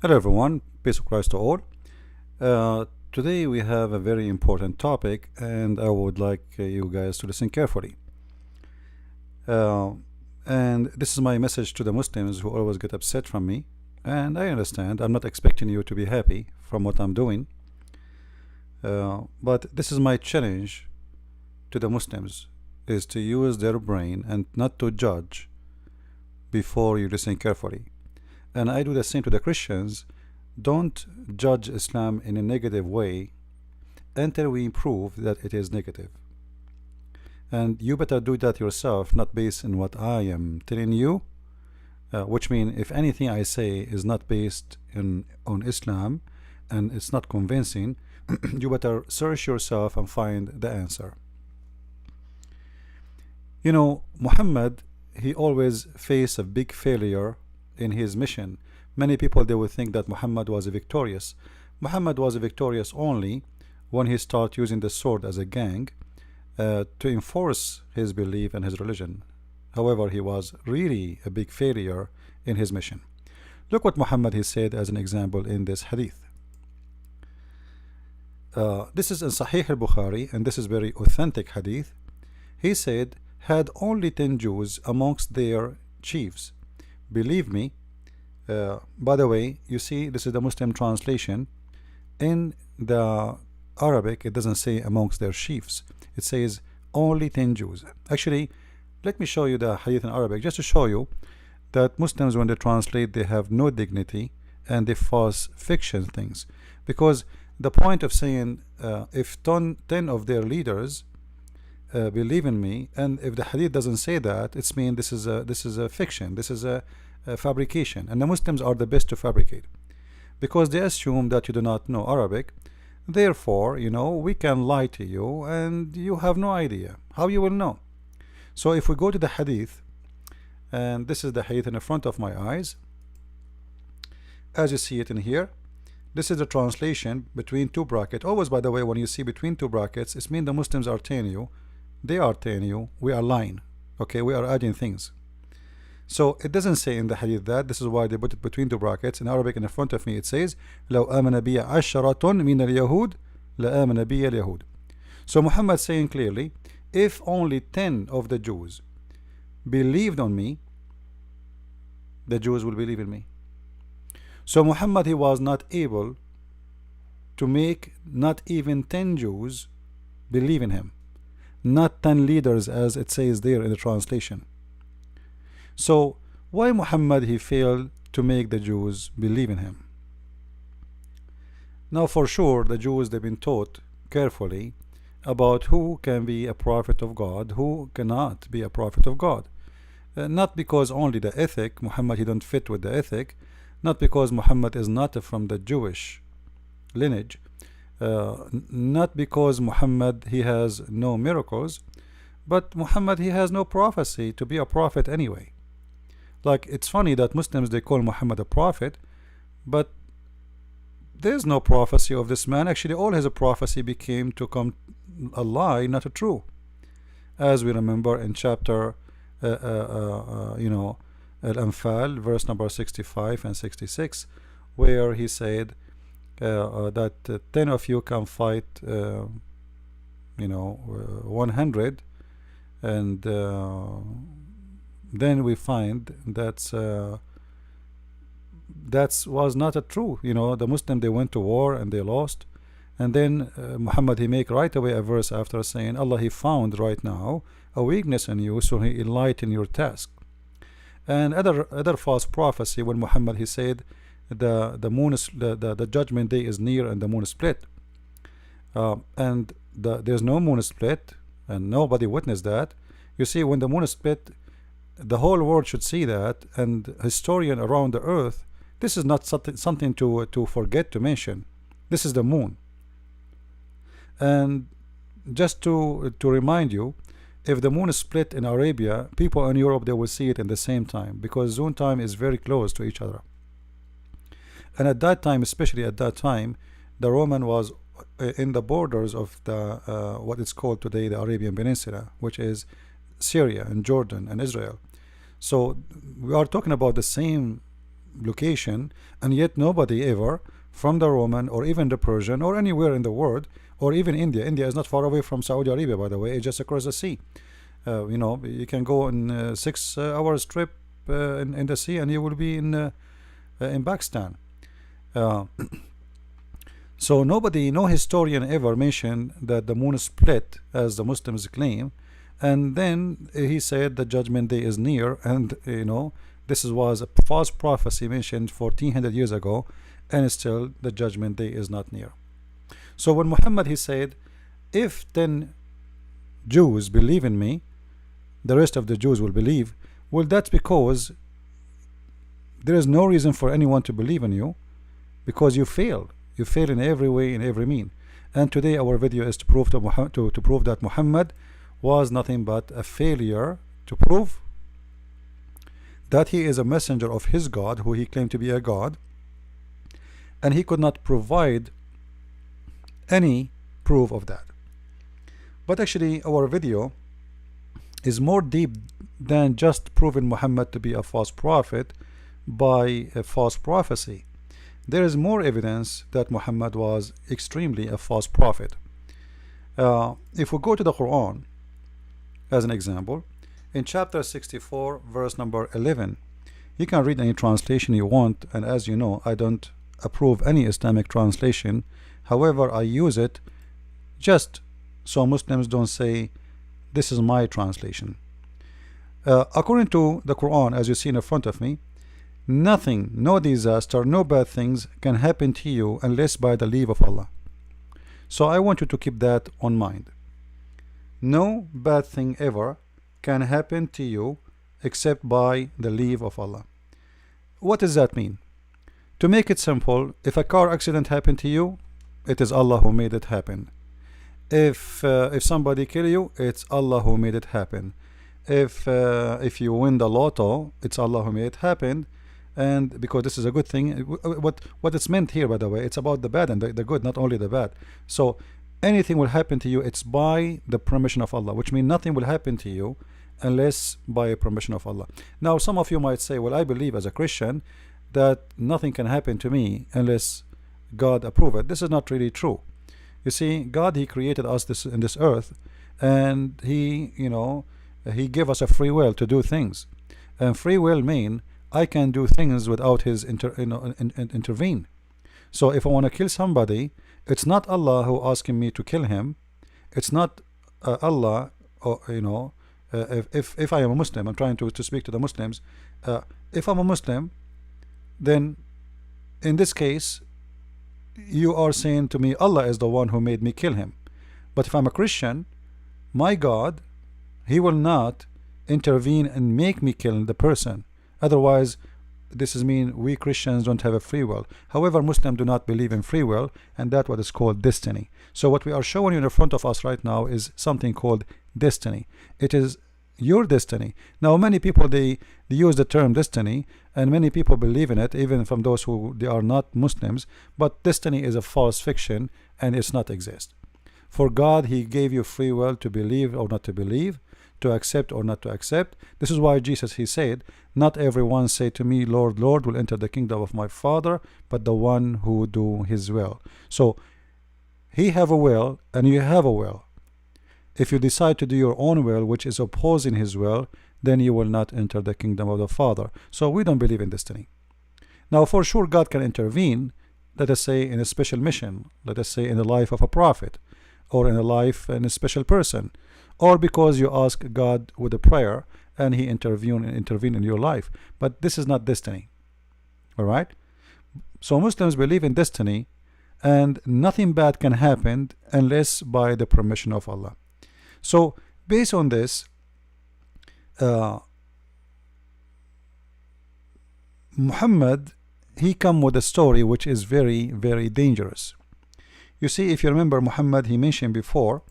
Hello everyone, peace of Christ to all. Today we have a very important topic and I would like you guys to listen carefully. Uh, and this is my message to the Muslims who always get upset from me. And I understand, I'm not expecting you to be happy from what I'm doing. But this is my challenge to the Muslims, is to use their brain and not to judge before you listen carefully. And I do the same to the Christians. Don't judge Islam in a negative way until we prove that it is negative. And you better do that yourself, not based on what I am telling you, which means if anything I say is not based on Islam and it's not convincing, you better search yourself and find the answer. You know, Muhammad, he always faced a big failure in his mission. Many people, they would think that Muhammad was victorious. Muhammad was victorious only when he started using the sword as a gang to enforce his belief and his religion. However, he was really a big failure in his mission. Look what Muhammad he said as an example in this hadith. This is in Sahih al-Bukhari, and this is very authentic hadith. He said, had only 10 Jews amongst their chiefs. Believe me, by the way, you see, this is the Muslim translation. In the Arabic, it doesn't say amongst their chiefs. It says only 10 Jews. Actually, let me show you the hadith in Arabic, just to show you that Muslims, when they translate, they have no dignity and they false fiction things. Because the point of saying, if 10 of their leaders believe in me, and if the hadith doesn't say that, it's mean this is a fiction, this is a fabrication, and the Muslims are the best to fabricate because they assume that you do not know Arabic. Therefore, you know, we can lie to you and you have no idea how you will know. So if we go to the hadith, and this is the hadith in the front of my eyes, as you see it in here, this is the translation between two brackets. Always, by the way, when you see between two brackets, it means the Muslims are telling you, they are telling you, we are lying. Okay, we are adding things. So it doesn't say in the hadith that. This is why they put it between two brackets. In Arabic, in the front of me, it says, لو آمن بي عشرة من اليهود لآمن بي اليهود. So Muhammad saying clearly, if only 10 of the Jews believed on me, the Jews will believe in me. So Muhammad, he was not able to make not even 10 Jews believe in him. Not 10 leaders as it says there in the translation. So why Muhammad he failed to make the Jews believe in him? Now for sure the Jews, they've been taught carefully about who can be a prophet of God, who cannot be a prophet of God. Not because only the ethic, Muhammad he don't fit with the ethic, not because Muhammad is not from the Jewish lineage, not because Muhammad he has no miracles, but Muhammad he has no prophecy to be a prophet anyway. Like, it's funny that Muslims, they call Muhammad a prophet, but there's no prophecy of this man. Actually, all his prophecy became to come a lie, not a true, as we remember in chapter Al-Anfal, verse number 65 and 66, where he said that 10 of you can fight 100, and then we find that was not a true. The Muslim, they went to war and they lost, and then Muhammad he make right away a verse after saying, Allah he found right now a weakness in you, so he enlightened your task. And other false prophecy, when Muhammad he said the moon is the judgment day is near and the moon is split, and there's no moon split and nobody witnessed that. You see, when the moon is split, the whole world should see that, and historian around the earth, this is not something to forget to mention. This is the moon. And just to remind you, if the moon is split in Arabia, people in Europe, they will see it in the same time, because zone time is very close to each other. And at that time, especially at that time, the Roman was in the borders of the what is called today the Arabian Peninsula, which is Syria and Jordan and Israel. So we are talking about the same location, and yet nobody ever from the Roman or even the Persian or anywhere in the world, or even India. India is not far away from Saudi Arabia, by the way. It's just across the sea. You can go in 6 hours trip in the sea, and you will be in Pakistan. So no historian ever mentioned that the moon split as the Muslims claim, and then he said the judgment day is near, and this was a false prophecy mentioned 1400 years ago, and still the judgment day is not near. So when Muhammad, he said, if 10 Jews believe in me, the rest of the Jews will believe. Well, that's because there is no reason for anyone to believe in you, because you failed. You fail in every way, in every mean. And today our video is to prove that Muhammad was nothing but a failure, to prove that he is a messenger of his God, who he claimed to be a God, and he could not provide any proof of that. But actually our video is more deep than just proving Muhammad to be a false prophet by a false prophecy. There is more evidence that Muhammad was extremely a false prophet. If we go to the Quran as an example, in chapter 64 verse number 11, you can read any translation you want, and as you know, I don't approve any Islamic translation. However, I use it just so Muslims don't say this is my translation. According to the Quran, as you see in front of me, nothing, no disaster, no bad things can happen to you unless by the leave of Allah. So I want you to keep that on mind. No bad thing ever can happen to you except by the leave of Allah. What does that mean? To make it simple, if a car accident happened to you, it is Allah who made it happen. If somebody kill you, it's Allah who made it happen. If you win the lotto, it's Allah who made it happen. And because this is a good thing, what it's meant here, by the way, it's about the bad and the good, not only the bad. So anything will happen to you, it's by the permission of Allah, which means nothing will happen to you unless by permission of Allah. Now some of you might say, well, I believe as a Christian that nothing can happen to me unless God approve it. This is not really true. You see, God, he created us in this earth, and he gave us a free will to do things. And free will mean I can do things without his intervene. So if I want to kill somebody, it's not Allah who asking me to kill him. It's not Allah, or if I am a Muslim, I'm trying to speak to the Muslims. If I'm a Muslim, then in this case you are saying to me Allah is the one who made me kill him. But if I'm a Christian, my God, he will not intervene and make me kill the person. Otherwise, this is mean we Christians don't have a free will. However, Muslims do not believe in free will, and that's what is called destiny. So what we are showing you in front of us right now is something called destiny. It is your destiny. Now many people, they use the term destiny, and many people believe in it, even from those who they are not Muslims. But destiny is a false fiction, and it's not exist. For God, he gave you free will to believe or not to believe, to accept or not to accept. This is why Jesus, he said, not everyone say to me, Lord, Lord, will enter the kingdom of my Father, but the one who do his will. So he have a will and you have a will. If you decide to do your own will, which is opposing his will, then you will not enter the kingdom of the Father. So we don't believe in destiny. Now for sure God can intervene, let us say in a special mission, let us say in the life of a prophet, or in a life in a special person, or because you ask God with a prayer and he intervene in your life. But this is not destiny. All right? So Muslims believe in destiny, and nothing bad can happen unless by the permission of Allah. So based on this, Muhammad, he come with a story which is very, very dangerous. You see, if you remember, Muhammad, he mentioned before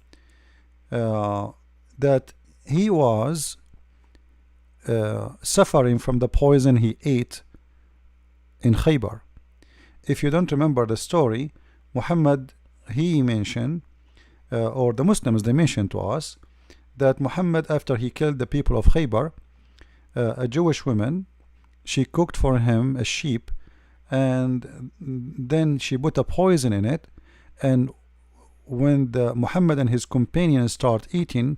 that he was suffering from the poison he ate in Khaybar. If you don't remember the story, Muhammad, he mentioned, or the Muslims, they mentioned to us that Muhammad, after he killed the people of Khaybar, a Jewish woman, she cooked for him a sheep, and then she put a poison in it, and when Muhammad and his companions start eating,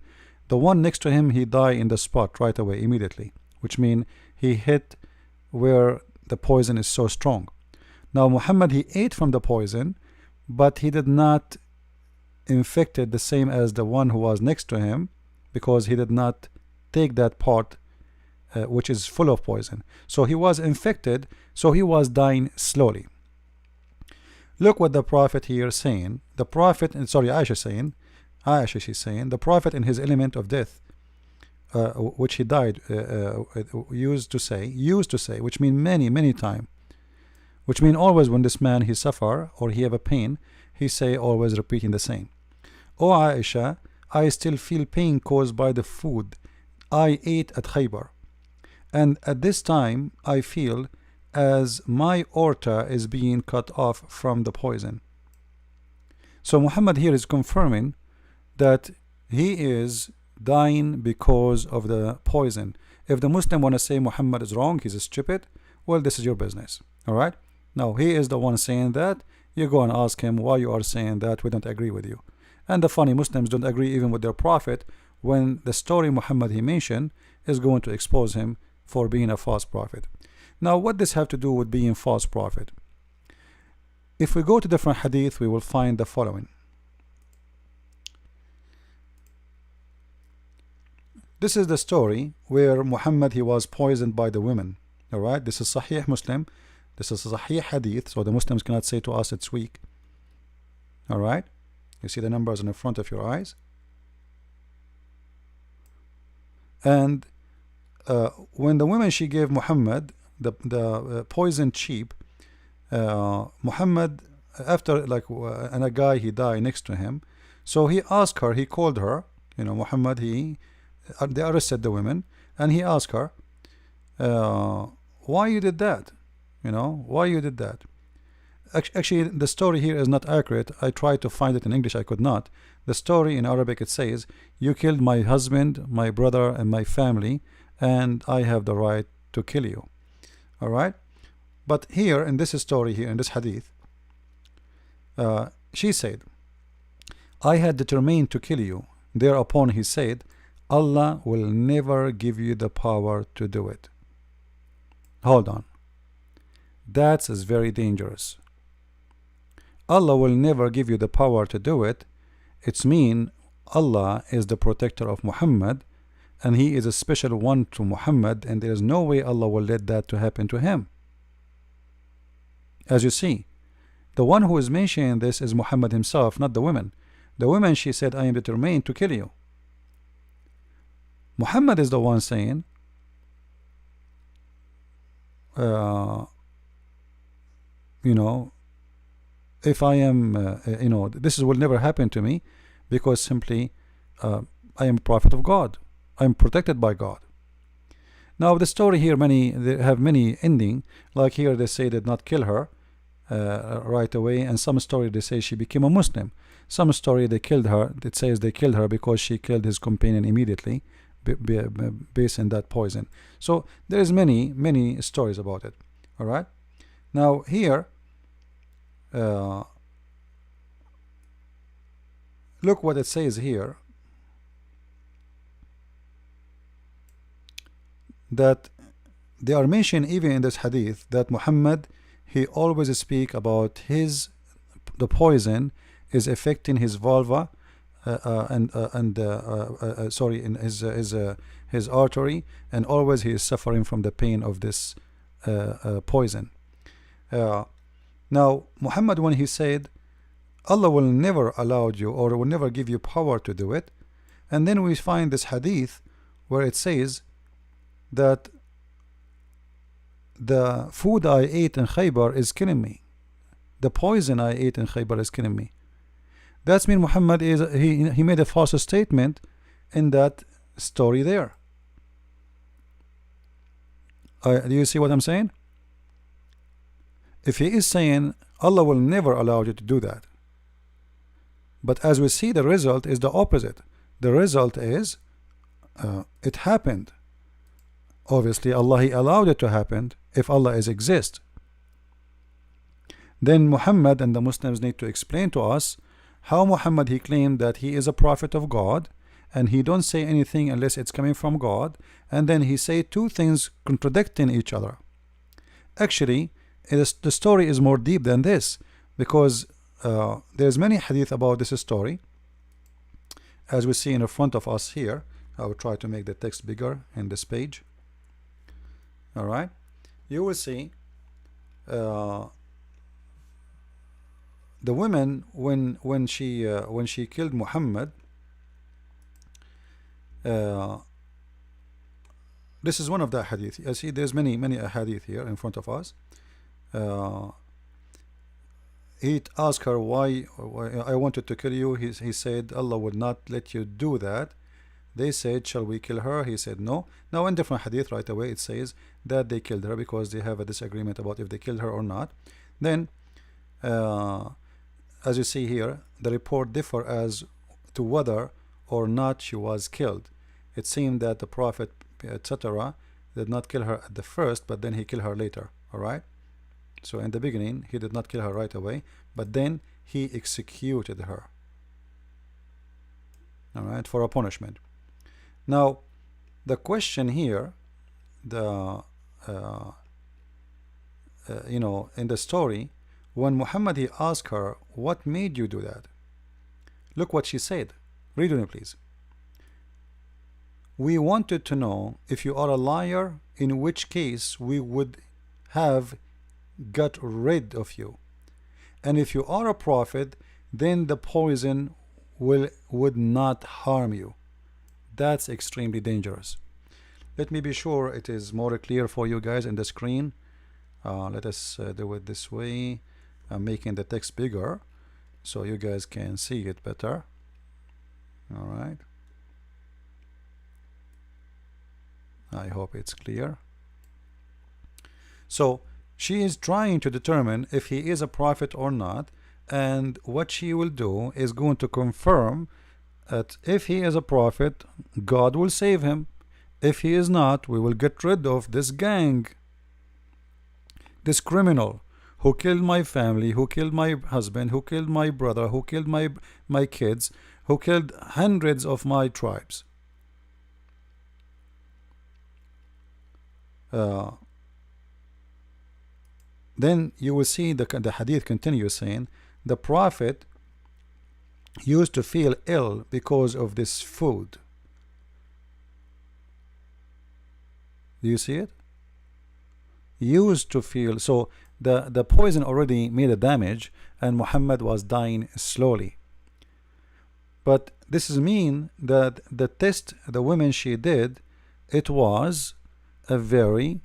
the one next to him, he died in the spot right away, immediately, which means he hit where the poison is so strong. Now Muhammad, he ate from the poison, but he did not infected the same as the one who was next to him, because he did not take that part which is full of poison. So he was infected, so he was dying slowly. Look what the Prophet here is saying. The Prophet, sorry, Aisha she's saying, the Prophet in his element of death, which he died, used to say, which mean many time, which mean always when this man he suffer or he have a pain, he say always repeating the same. O Aisha, I still feel pain caused by the food I ate at Khaybar, and at this time I feel as my aorta is being cut off from the poison. So Muhammad here is confirming that he is dying because of the poison. If the Muslim want to say Muhammad is wrong, he's stupid, well, this is your business. Alright, now he is the one saying that. You go and ask him why you are saying that, we don't agree with you. And the funny, Muslims don't agree even with their prophet, when the story Muhammad he mentioned is going to expose him for being a false prophet. Now what does this have to do with being false prophet? If we go to different hadith, we will find the following. This is the story where Muhammad he was poisoned by the women. Alright, this is Sahih Muslim, this is Sahih hadith, so the Muslims cannot say to us it's weak. Alright, you see the numbers in the front of your eyes. And when the woman she gave Muhammad the poisoned sheep, Muhammad, after and a guy he died next to him, so he asked her, he called her, Muhammad, they arrested the women, and he asked her, why you did that, why you did that. Actually the story here is not accurate. I tried to find it in English, I could not. The story in Arabic, it says, you killed my husband, my brother, and my family, and I have the right to kill you. Alright, but here in this story, here in this hadith, she said, I had determined to kill you. Thereupon he said, Allah will never give you the power to do it. Hold on, that is very dangerous. Allah will never give you the power to do it. It's mean Allah is the protector of Muhammad, and he is a special one to Muhammad, and there is no way Allah will let that to happen to him. As you see, the one who is mentioning this is Muhammad himself, not the woman. The woman, she said, I am determined to kill you. Muhammad is the one saying, if I am, this will never happen to me, because simply I am a prophet of God. I am protected by God. Now the story here, they have many ending. Like here they say they did not kill her right away, and some story they say she became a Muslim. Some story they killed her. It says they killed her because she killed his companion immediately, based on that poison. So there is many stories about it. All right. Now here, look what it says here, that they are mentioned even in this hadith that Muhammad he always speak about the poison is affecting his vulva sorry, in his artery, and always he is suffering from the pain of this poison. Now Muhammad, when he said Allah will never allow you or will never give you power to do it, and then we find this hadith where it says that the food I ate in Khaybar is killing me, the poison I ate in Khaybar is killing me. That's mean Muhammad is he made a false statement in that story there. Do you see what I'm saying? If he is saying Allah will never allow you to do that, but as we see, the result is the opposite. The result is it happened. Obviously Allah he allowed it to happen, if Allah is exist. Then Muhammad and the Muslims need to explain to us how Muhammad he claimed that he is a prophet of God, and he don't say anything unless it's coming from God, and then he say two things contradicting each other. Actually, the story is more deep than this, because there's many hadith about this story, as we see in front of us here. I will try to make the text bigger in this page. Alright, you will see the woman when she killed Muhammad. This is one of the hadith. I see there's many hadith here in front of us. He asked her, why I wanted to kill you. He said Allah would not let you do that. They said, shall we kill her? He said no. Now in different hadith right away it says that they killed her because they have a disagreement about if they killed her or not. Then as you see here, the report differ as to whether or not she was killed. It seemed that the Prophet etc. did not kill her at the first, but then he killed her later. Alright, so in the beginning he did not kill her right away, but then he executed her, alright, for a punishment. Now the question here, the you know, in the story, when Muhammad he asked her, what made you do that? Look what she said. Read with me please. We wanted to know if you are a liar, in which case we would have got rid of you, and if you are a prophet, then the poison would not harm you. That's extremely dangerous. Let me be sure it is more clear for you guys in the screen. Let us do it this way. I'm making the text bigger so you guys can see it better. Alright, I hope it's clear. So she is trying to determine if he is a prophet or not, and what she will do is going to confirm that if he is a prophet, God will save him. If he is not, we will get rid of this gang, this criminal who killed my family, who killed my husband, who killed my brother, who killed my kids, who killed hundreds of my tribes. Then you will see the hadith continues saying the Prophet used to feel ill because of this food. Do you see it? Used to feel, so the poison already made a damage and Muhammad was dying slowly. But this is mean that the test the woman she did, it was a very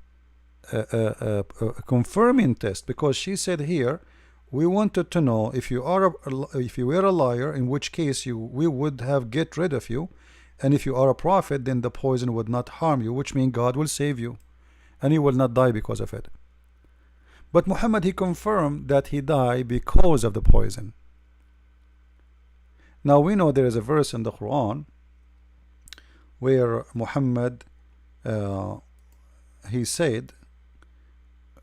confirming test, because she said here, we wanted to know if you were a liar, in which case we would have get rid of you, and if you are a prophet, then the poison would not harm you, which means God will save you and you will not die because of it. But Muhammad he confirmed that he died because of the poison. Now we know there is a verse in the Quran where Muhammad he said,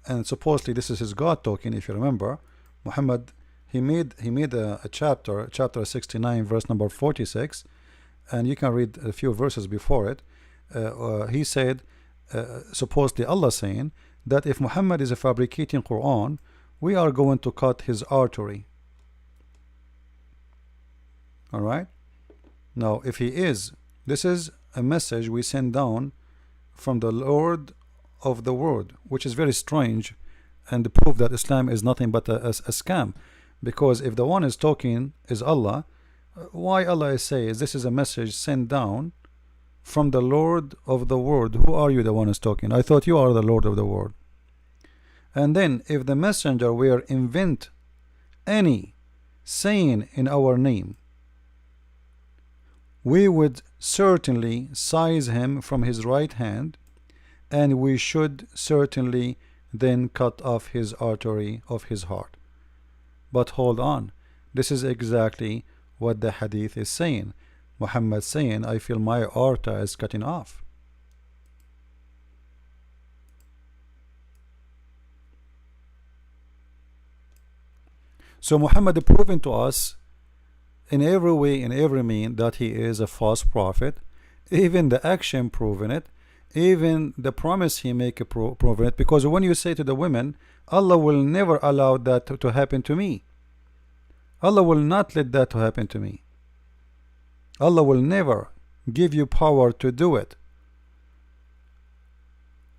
and supposedly this is his God talking, if you remember, Muhammad he made a chapter 69 verse number 46, and you can read a few verses before it. He said, supposedly Allah saying that if Muhammad is a fabricating Quran, we are going to cut his artery. Alright, now if he is, this is a message we send down from the Lord of the world, which is very strange, and the proof that Islam is nothing but a scam, because if the one is talking is Allah, why Allah says this is a message sent down from the Lord of the world? Who are you the one is talking? I thought you are the Lord of the world. And then if the messenger were invent any saying in our name, we would certainly seize him from his right hand, and we should certainly then cut off his artery of his heart. But hold on, this is exactly what the hadith is saying. Muhammad saying, I feel my aorta is cutting off. So Muhammad proving to us in every way, in every mean, that he is a false prophet. Even the action proving it, even the promise he make proving it. Because when you say to the women, Allah will never allow that to happen to me, Allah will not let that to happen to me, Allah will never give you power to do it.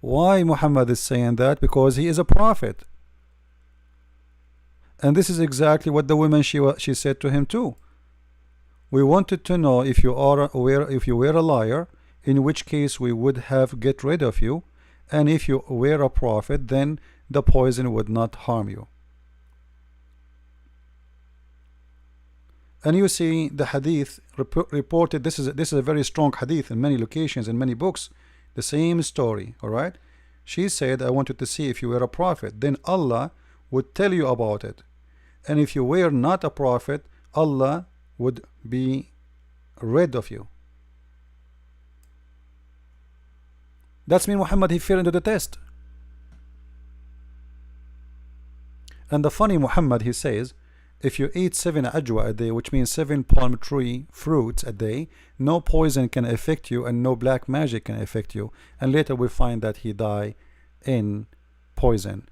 Why Muhammad is saying that? Because he is a prophet. And this is exactly what the women she said to him too. We wanted to know if you were a liar, in which case we would have get rid of you, and if you were a prophet, then the poison would not harm you. And you see the hadith reported. This is a very strong hadith in many locations, in many books. The same story. All right. She said, I wanted to see if you were a prophet, then Allah would tell you about it, and if you were not a prophet, Allah would be rid of you. That's mean Muhammad, he fell into the test. And the funny Muhammad, he says, if you eat 7 ajwa a day, which means 7 palm tree fruits a day, no poison can affect you and no black magic can affect you. And later we find that he died in poison,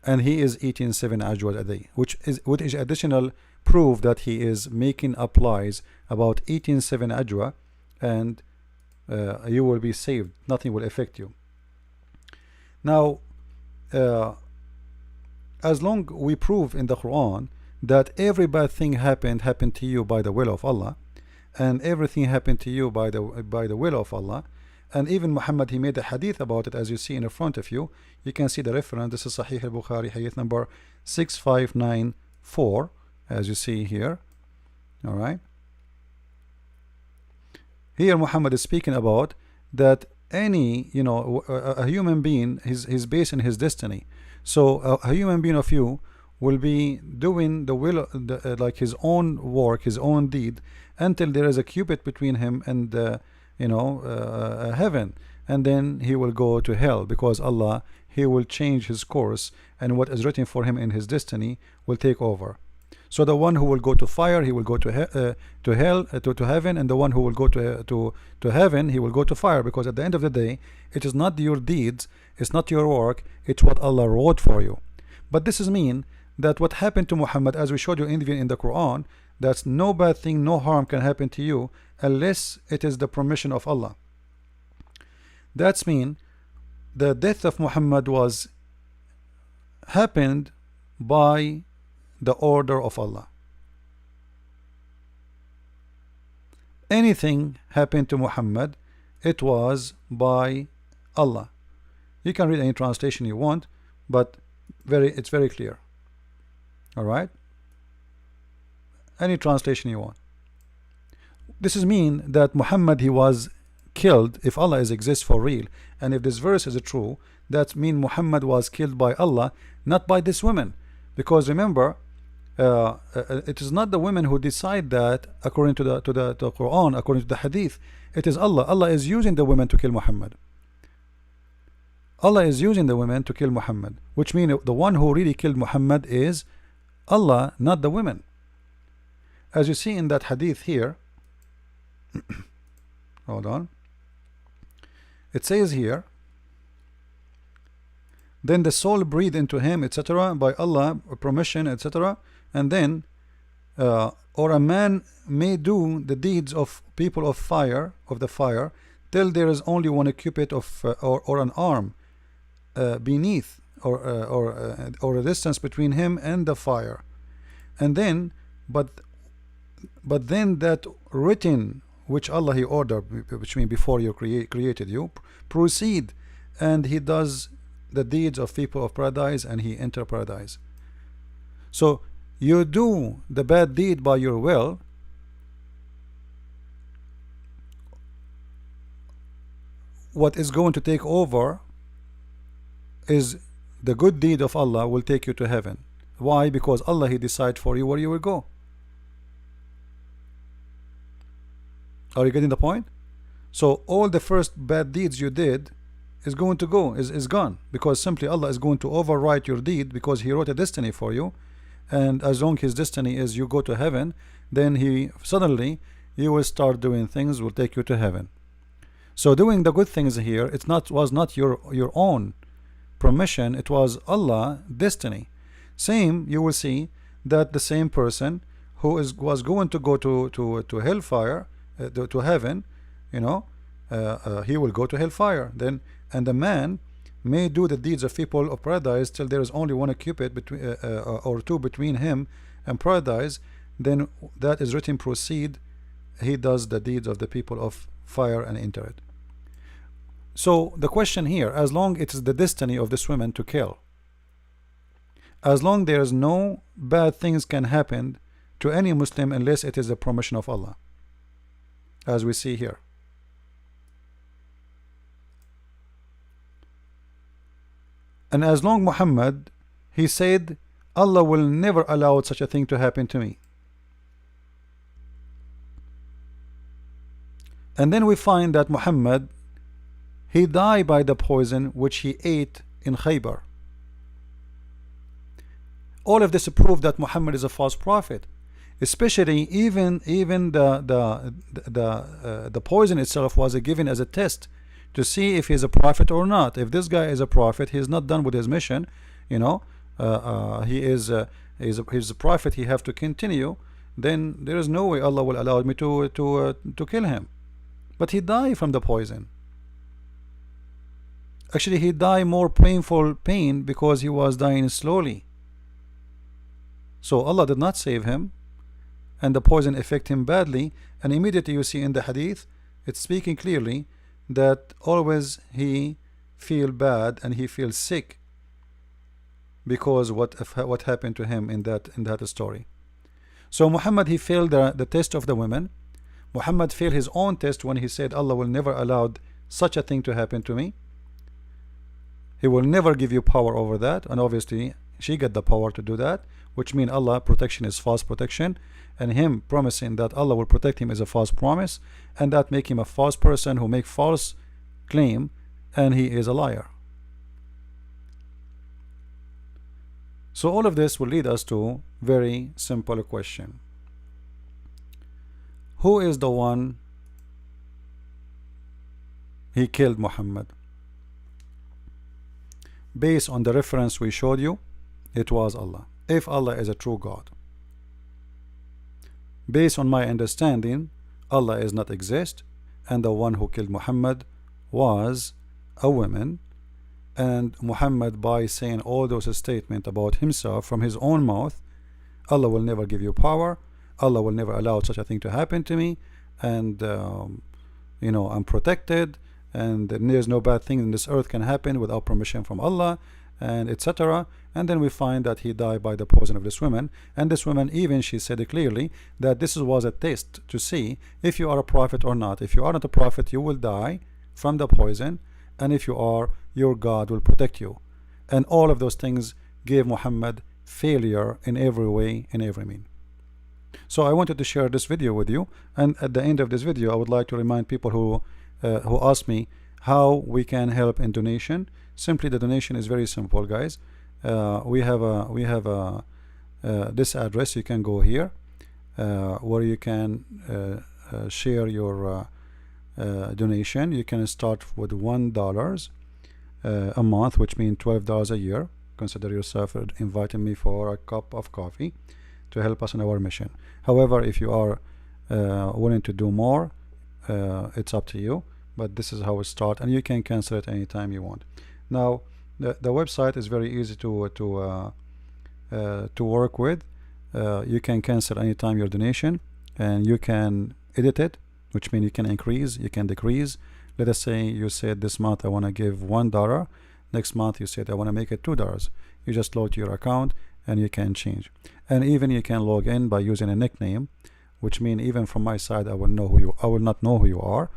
and he is eating 7 ajwa a day, which is additional proof that he is making up lies about eating 7 ajwa, and you will be saved, nothing will affect you. Now as long we prove in the Quran that every bad thing happened to you by the will of Allah, and everything happened to you by the will of Allah, and even Muhammad, he made a hadith about it, as you see in the front of you. You can see the reference. This is Sahih al-Bukhari, hadith number 6594, as you see here. All right. Here Muhammad is speaking about that any, a human being is based on his destiny. So a human being of you will be doing the will, like his own work, his own deed, until there is a cubit between him and heaven, and then he will go to hell, because Allah, he will change his course, and what is written for him in his destiny will take over. So the one who will go to fire, he will go to hell, to heaven, and the one who will go to heaven, he will go to fire, because at the end of the day, it is not your deeds, it's not your work, it's what Allah wrote for you. But this is mean that what happened to Muhammad, as we showed you in the Quran, that no bad thing, no harm can happen to you unless it is the permission of Allah. That's mean the death of Muhammad was happened by the order of Allah. Anything happened to Muhammad, it was by Allah. You can read any translation you want, but it's very clear. All right, any translation you want. This is mean that Muhammad, he was killed. If Allah exists for real, and if this verse is true, that mean Muhammad was killed by Allah, not by this woman. Because remember, it is not the women who decide that according to the Quran, according to the Hadith. It is Allah. Allah is using the women to kill Muhammad. Allah is using the women to kill Muhammad, which means the one who really killed Muhammad is Allah, not the women. As you see in that hadith here, hold on, it says here, then the soul breathed into him, etc., by Allah permission, etc., and then or a man may do the deeds of people of fire, till there is only one cubit of or an arm beneath, or a distance between him and the fire, and then but then that written which Allah he ordered, which means before you created you, proceed, and he does the deeds of people of paradise, and he enter paradise. So you do the bad deed by your will, what is going to take over is the good deed of Allah will take you to heaven. Why? Because Allah, he decide for you where you will go. Are you getting the point? So all the first bad deeds you did is going to go, is gone, because simply Allah is going to overwrite your deed, because he wrote a destiny for you, and as long his destiny is you go to heaven, then he suddenly you will start doing things will take you to heaven. So doing the good things here, it's not was not your own permission, it was Allah destiny. Same, you will see that the same person who was going to go to hellfire, to heaven, you know, he will go to hellfire. Then, and the man may do the deeds of people of paradise till there is only one cubit between or two between him and paradise. Then that is written proceed, he does the deeds of the people of fire and enter it. So the question here, as long it is the destiny of this woman to kill, as long there is no bad things can happen to any Muslim unless it is the permission of Allah, as we see here. And as long Muhammad, he said, Allah will never allow such a thing to happen to me. And then we find that Muhammad, he died by the poison which he ate in Khaybar. All of this prove that Muhammad is a false prophet, especially even the poison itself was given as a test to see if he's a prophet or not. If this guy is a prophet, he's not done with his mission, you know, he's a prophet, he have to continue, then there is no way Allah will allow me to kill him. But he died from the poison. Actually, he died more painful pain because he was dying slowly. So Allah did not save him, and the poison affected him badly. And immediately you see in the hadith, it's speaking clearly that always he feel bad and he feels sick because what happened to him in that story. So Muhammad, he failed the test of the women. Muhammad failed his own test when he said Allah will never allow such a thing to happen to me. He will never give you power over that, and obviously she got the power to do that, which means Allah protection is false protection, and him promising that Allah will protect him is a false promise, and that make him a false person who make false claim, and he is a liar. So all of this will lead us to very simple question: who is the one he killed Muhammad? Based on the reference we showed you, it was Allah, if Allah is a true God. Based on my understanding, Allah is not exist, and the one who killed Muhammad was a woman. And Muhammad, by saying all those statements about himself from his own mouth, Allah will never give you power, Allah will never allow such a thing to happen to me, and you know, I'm protected, and there's no bad thing in this earth can happen without permission from Allah, and etc. And then we find that he died by the poison of this woman, and this woman, even she said it clearly that this was a test to see if you are a prophet or not. If you are not a prophet, you will die from the poison, and if you are, your God will protect you. And all of those things gave Muhammad failure in every way, in every mean. So I wanted to share this video with you, and at the end of this video I would like to remind people who ask me how we can help in donation. Simply, the donation is very simple, guys. We have this address. You can go here where you can share your donation. You can start with $1 a month, which means $12 a year. Consider yourself inviting me for a cup of coffee to help us in our mission. However, if you are willing to do more, it's up to you, but this is how it starts, and you can cancel it anytime you want. Now the website is very easy to work with. You can cancel anytime your donation, and you can edit it, which means you can increase, you can decrease. Let us say you said this month I want to give $1, next month you said I want to make it $2. You just log to your account and you can change, and even you can log in by using a nickname, which means even from my side I will not know who you are.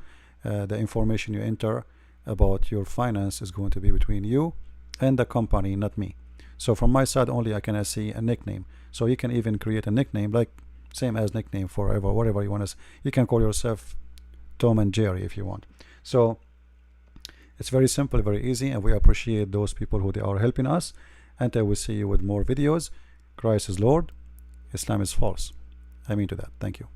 The information you enter about your finance is going to be between you and the company, not me. So from my side only I can see a nickname. So you can even create a nickname like same as nickname forever, whatever you want to. You can call yourself Tom and Jerry if you want. So it's very simple, very easy, and we appreciate those people who they are helping us. And I will see you with more videos. Christ is Lord, Islam is false. I mean to that. Thank you.